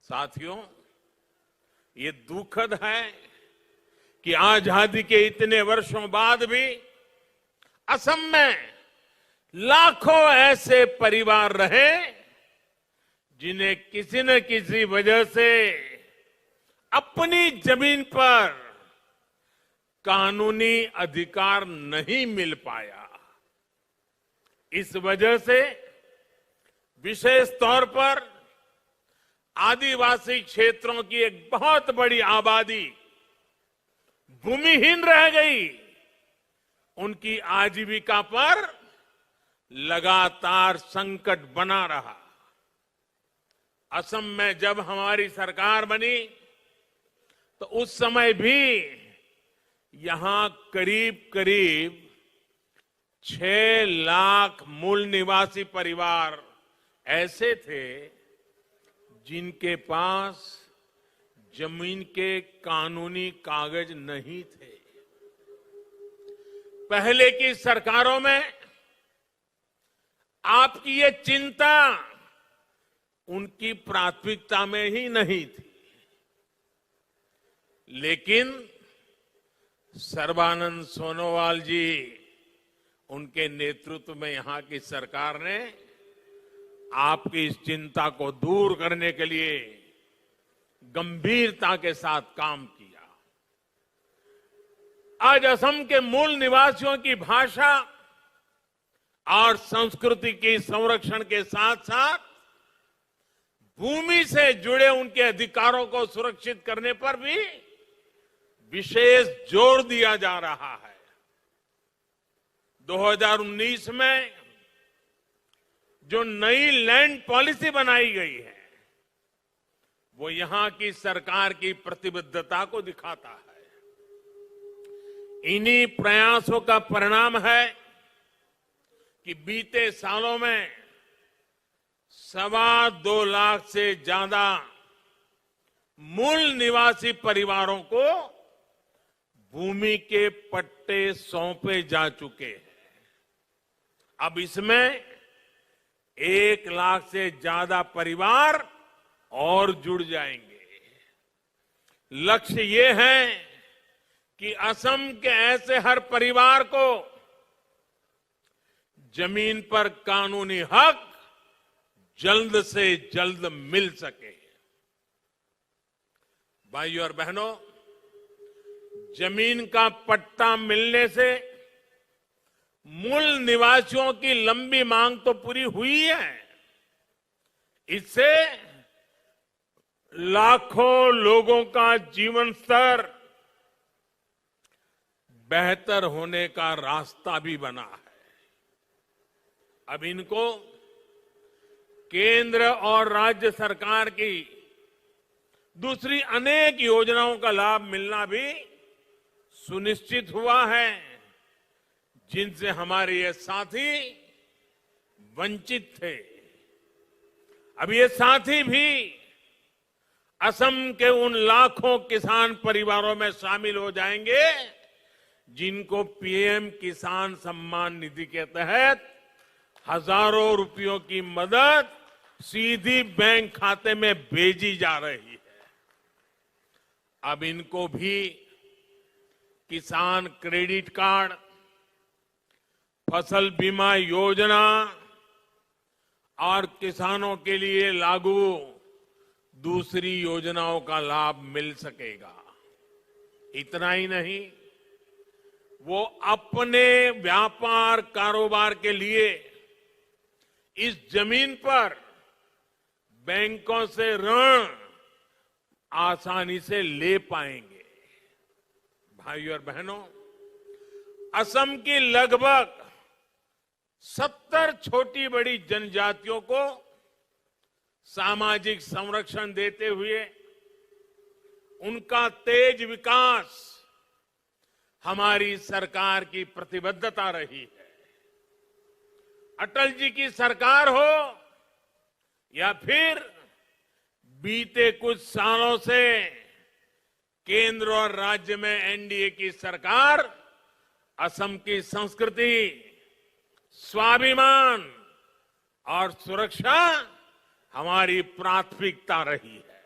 साथियों, ये दुखद है कि आजादी के इतने वर्षों बाद भी असम में लाखों ऐसे परिवार रहे जिन्हें किसी न किसी वजह से अपनी जमीन पर कानूनी अधिकार नहीं मिल पाया। इस वजह से विशेष तौर पर आदिवासी क्षेत्रों की एक बहुत बड़ी आबादी भूमिहीन रह गई। उनकी आजीविका पर लगातार संकट बना रहा। असम में जब हमारी सरकार बनी तो उस समय भी यहां करीब करीब 6 लाख मूल निवासी परिवार ऐसे थे जिनके पास जमीन के कानूनी कागज नहीं थे। पहले की सरकारों में आपकी ये चिंता उनकी प्राथमिकता में ही नहीं थी, लेकिन सर्बानंद सोनोवाल जी उनके नेतृत्व में यहां की सरकार ने आपकी इस चिंता को दूर करने के लिए गंभीरता के साथ काम किया। आज असम के मूल निवासियों की भाषा और संस्कृति के संरक्षण के साथ साथ भूमि से जुड़े उनके अधिकारों को सुरक्षित करने पर भी विशेष जोर दिया जा रहा है। 2019 में जो नई लैंड पॉलिसी बनाई गई है वो यहां की सरकार की प्रतिबद्धता को दिखाता है। इन्हीं प्रयासों का परिणाम है कि बीते सालों में 2.25 लाख से ज्यादा मूल निवासी परिवारों को भूमि के पट्टे सौंपे जा चुके हैं। अब इसमें 1 लाख से ज्यादा परिवार और जुड़ जाएंगे। लक्ष्य ये है कि असम के ऐसे हर परिवार को जमीन पर कानूनी हक जल्द से जल्द मिल सके। भाइयों और बहनों, जमीन का पट्टा मिलने से मूल निवासियों की लंबी मांग तो पूरी हुई है, इससे लाखों लोगों का जीवन स्तर बेहतर होने का रास्ता भी बना है। अब इनको केंद्र और राज्य सरकार की दूसरी अनेक योजनाओं का लाभ मिलना भी सुनिश्चित हुआ है, जिनसे हमारे ये साथी वंचित थे। अब ये साथी भी असम के उन लाखों किसान परिवारों में शामिल हो जाएंगे जिनको पीएम किसान सम्मान निधि के तहत हजारों रुपयों की मदद सीधी बैंक खाते में भेजी जा रही है। अब इनको भी किसान क्रेडिट कार्ड, फसल बीमा योजना और किसानों के लिए लागू दूसरी योजनाओं का लाभ मिल सकेगा। इतना ही नहीं, वो अपने व्यापार कारोबार के लिए इस जमीन पर बैंकों से ऋण आसानी से ले पाएंगे। भाइयों और बहनों, असम की लगभग 70 छोटी बड़ी जनजातियों को सामाजिक संरक्षण देते हुए उनका तेज विकास हमारी सरकार की प्रतिबद्धता रही है। अटल जी की सरकार हो या फिर बीते कुछ सालों से केंद्र और राज्य में एनडीए की सरकार, असम की संस्कृति, स्वाभिमान और सुरक्षा हमारी प्राथमिकता रही है।